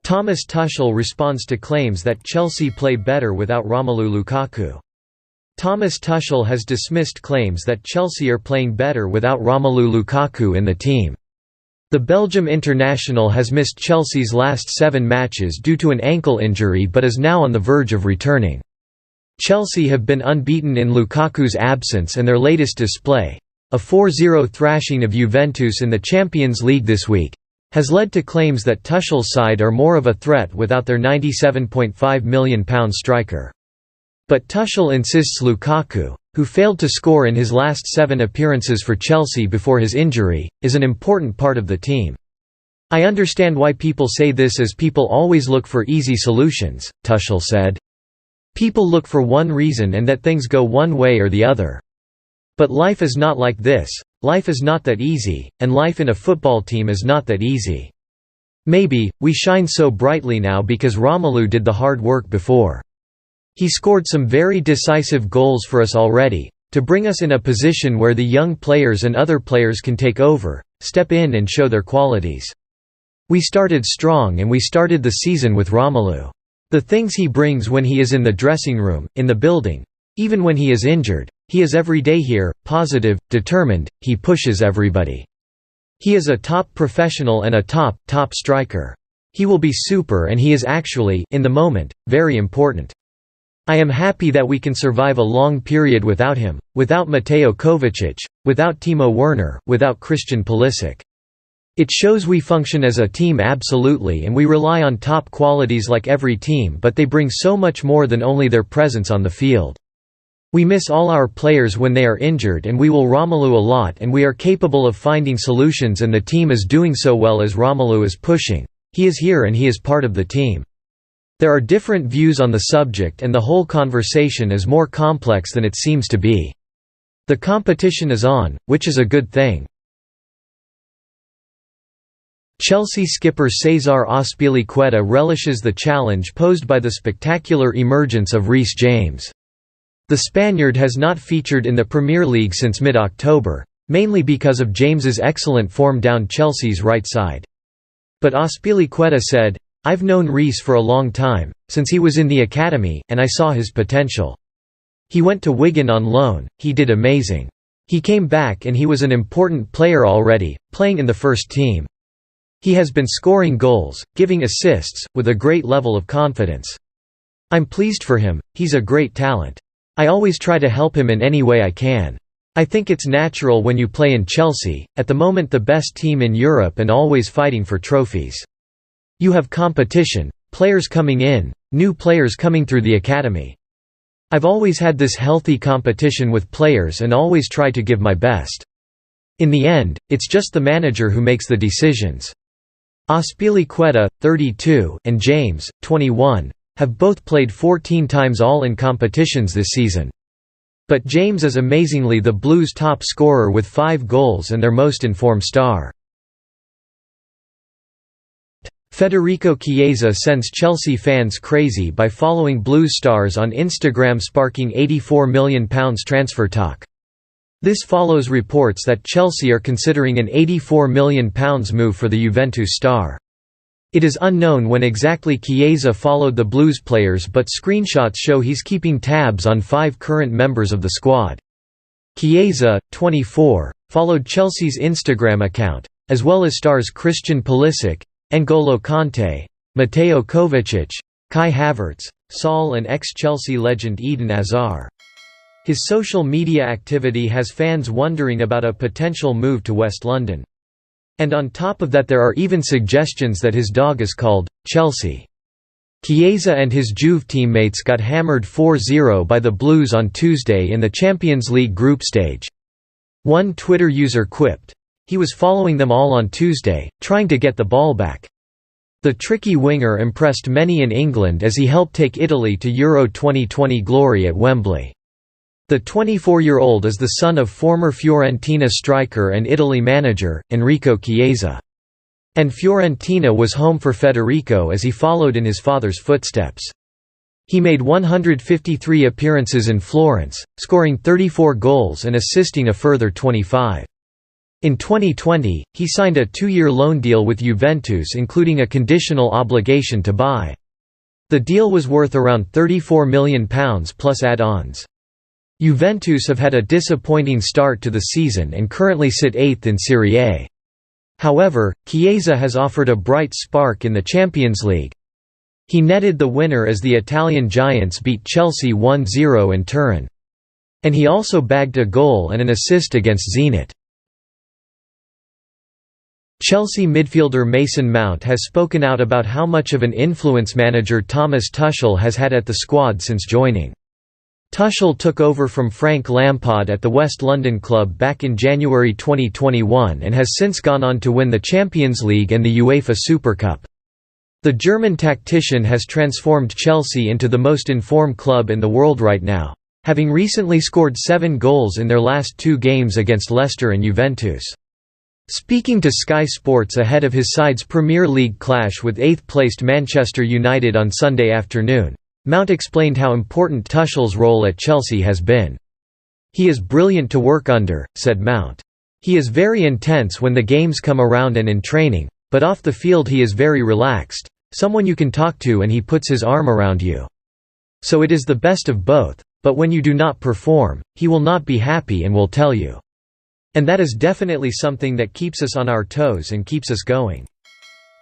Thomas Tuchel responds to claims that Chelsea play better without Romelu Lukaku. Thomas Tuchel has dismissed claims that Chelsea are playing better without Romelu Lukaku in the team. The Belgium international has missed Chelsea's last 7 matches due to an ankle injury but is now on the verge of returning. Chelsea have been unbeaten in Lukaku's absence, and their latest display, a 4-0 thrashing of Juventus in the Champions League this week, has led to claims that Tuchel's side are more of a threat without their £97.5 million striker. But Tuchel insists Lukaku, who failed to score in his last 7 appearances for Chelsea before his injury, is an important part of the team. "I understand why people say this, as people always look for easy solutions," Tuchel said. "People look for one reason and that things go one way or the other. But life is not like this. Life is not that easy, and life in a football team is not that easy. Maybe we shine so brightly now because Romelu did the hard work before. He scored some very decisive goals for us already, to bring us in a position where the young players and other players can take over, step in and show their qualities. We started strong and we started the season with Romelu. The things he brings when he is in the dressing room, in the building, even when he is injured, he is every day here, positive, determined, he pushes everybody. He is a top professional and a top striker. He will be super, and he is actually, in the moment, very important. I am happy that we can survive a long period without him, without Mateo Kovacic, without Timo Werner, without Christian Pulisic. It shows we function as a team absolutely, and we rely on top qualities like every team, but they bring so much more than only their presence on the field. We miss all our players when they are injured, and we will Romelu a lot, and we are capable of finding solutions, and the team is doing so well as Romelu is pushing. He is here and he is part of the team. There are different views on the subject, and the whole conversation is more complex than it seems to be. The competition is on, which is a good thing." Chelsea skipper Cesar Azpilicueta relishes the challenge posed by the spectacular emergence of Reece James. The Spaniard has not featured in the Premier League since mid-October, mainly because of James's excellent form down Chelsea's right side. But Azpilicueta said, "I've known Reece for a long time, since he was in the academy, and I saw his potential. He went to Wigan on loan, he did amazing. He came back and he was an important player already, playing in the first team. He has been scoring goals, giving assists, with a great level of confidence. I'm pleased for him, he's a great talent. I always try to help him in any way I can. I think it's natural when you play in Chelsea, at the moment the best team in Europe and always fighting for trophies. You have competition, players coming in, new players coming through the academy. I've always had this healthy competition with players and always try to give my best. In the end, it's just the manager who makes the decisions." Azpilicueta, 32, and James, 21, have both played 14 times all in competitions this season. But James is amazingly the Blues' top scorer with 5 goals and their most informed star. Federico Chiesa sends Chelsea fans crazy by following Blues stars on Instagram, sparking £84 million transfer talk. This follows reports that Chelsea are considering an £84 million move for the Juventus star. It is unknown when exactly Chiesa followed the Blues players, but screenshots show he's keeping tabs on 5 current members of the squad. Chiesa, 24, followed Chelsea's Instagram account, as well as stars Christian Pulisic, N'Golo Kanté, Mateo Kovacic, Kai Havertz, Saul, and ex-Chelsea legend Eden Hazard. His social media activity has fans wondering about a potential move to West London. And on top of that, there are even suggestions that his dog is called Chelsea. Chiesa and his Juve teammates got hammered 4-0 by the Blues on Tuesday in the Champions League group stage. One Twitter user quipped, "He was following them all on Tuesday, trying to get the ball back." The tricky winger impressed many in England as he helped take Italy to Euro 2020 glory at Wembley. The 24-year-old is the son of former Fiorentina striker and Italy manager, Enrico Chiesa. And Fiorentina was home for Federico as he followed in his father's footsteps. He made 153 appearances in Florence, scoring 34 goals and assisting a further 25. In 2020, he signed a 2-year loan deal with Juventus including a conditional obligation to buy. The deal was worth around £34 million plus add-ons. Juventus have had a disappointing start to the season and currently sit 8th in Serie A. However, Chiesa has offered a bright spark in the Champions League. He netted the winner as the Italian giants beat Chelsea 1-0 in Turin. And he also bagged a goal and an assist against Zenit. Chelsea midfielder Mason Mount has spoken out about how much of an influence manager Thomas Tuchel has had at the squad since joining. Tuchel took over from Frank Lampard at the West London club back in January 2021 and has since gone on to win the Champions League and the UEFA Super Cup. The German tactician has transformed Chelsea into the most informed club in the world right now, having recently scored 7 goals in their last 2 games against Leicester and Juventus. Speaking to Sky Sports ahead of his side's Premier League clash with 8th-placed Manchester United on Sunday afternoon, Mount explained how important Tuchel's role at Chelsea has been. "He is brilliant to work under," said Mount. "He is very intense when the games come around and in training, but off the field he is very relaxed, someone you can talk to and he puts his arm around you. So it is the best of both, but when you do not perform, he will not be happy and will tell you. And that is definitely something that keeps us on our toes and keeps us going.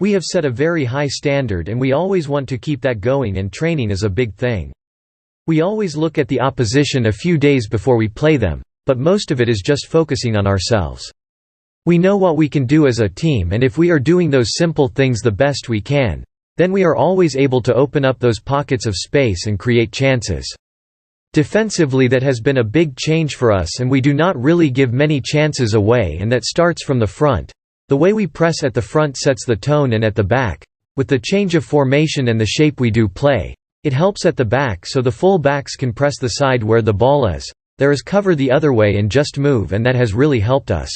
We have set a very high standard and we always want to keep that going, and training is a big thing. We always look at the opposition a few days before we play them, but most of it is just focusing on ourselves. We know what we can do as a team, and if we are doing those simple things the best we can, then we are always able to open up those pockets of space and create chances. Defensively that has been a big change for us, and we do not really give many chances away, and that starts from the front. The way we press at the front sets the tone, and at the back, with the change of formation and the shape we do play, it helps at the back so the full backs can press the side where the ball is. There is cover the other way and just move, and that has really helped us."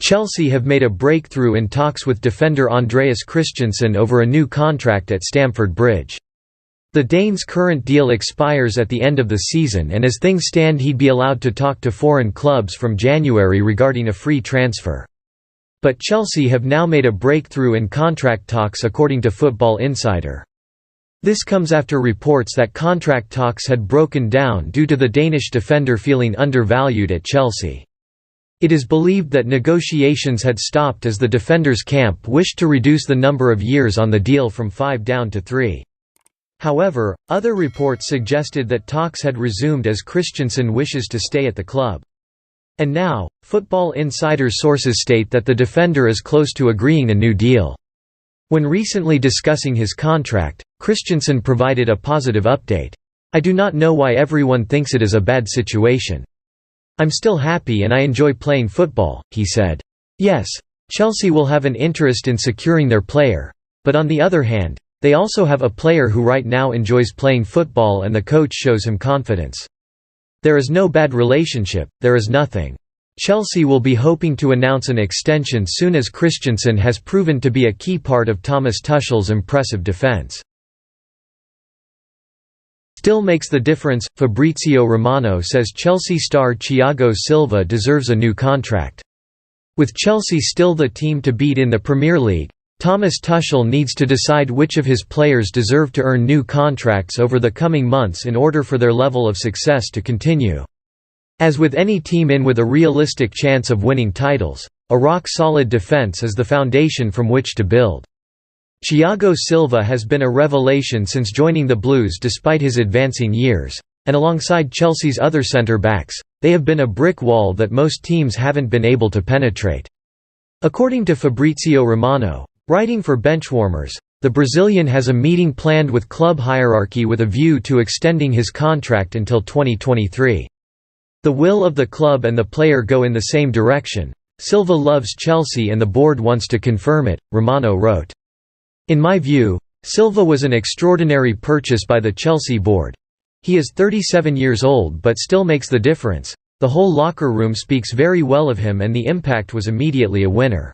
Chelsea have made a breakthrough in talks with defender Andreas Christensen over a new contract at Stamford Bridge. The Dane's current deal expires at the end of the season, and as things stand he'd be allowed to talk to foreign clubs from January regarding a free transfer. But Chelsea have now made a breakthrough in contract talks according to Football Insider. This comes after reports that contract talks had broken down due to the Danish defender feeling undervalued at Chelsea. It is believed that negotiations had stopped as the defender's camp wished to reduce the number of years on the deal from 5 down to 3. However, other reports suggested that talks had resumed as Christensen wishes to stay at the club. And now, Football Insider's sources state that the defender is close to agreeing a new deal. When recently discussing his contract, Christensen provided a positive update. "I do not know why everyone thinks it is a bad situation. I'm still happy and I enjoy playing football," he said. Yes, Chelsea will have an interest in securing their player, but on the other hand, they also have a player who right now enjoys playing football and the coach shows him confidence. There is no bad relationship, there is nothing. Chelsea will be hoping to announce an extension soon, as Christensen has proven to be a key part of Thomas Tuchel's impressive defence. Still makes the difference. Fabrizio Romano says Chelsea star Thiago Silva deserves a new contract. With Chelsea still the team to beat in the Premier League, Thomas Tuchel needs to decide which of his players deserve to earn new contracts over the coming months in order for their level of success to continue. As with any team in with a realistic chance of winning titles, a rock-solid defence is the foundation from which to build. Thiago Silva has been a revelation since joining the Blues despite his advancing years, and alongside Chelsea's other centre-backs, they have been a brick wall that most teams haven't been able to penetrate. According to Fabrizio Romano, writing for Benchwarmers, the Brazilian has a meeting planned with club hierarchy with a view to extending his contract until 2023. The will of the club and the player go in the same direction. Silva loves Chelsea and the board wants to confirm it, Romano wrote. In my view, Silva was an extraordinary purchase by the Chelsea board. He is 37 years old but still makes the difference. The whole locker room speaks very well of him and the impact was immediately a winner.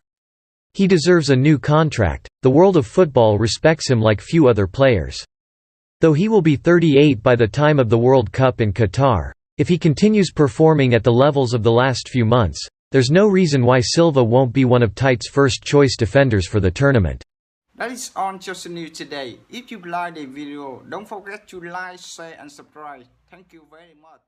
He deserves a new contract. The world of football respects him like few other players. Though he will be 38 by the time of the World Cup in Qatar, If he continues performing at the levels of the last few months, there's no reason why Silva won't be one of Tite's first-choice defenders for the tournament. That is all Chelsea news today. If you like the video, don't forget to like, share and subscribe. Thank you very much.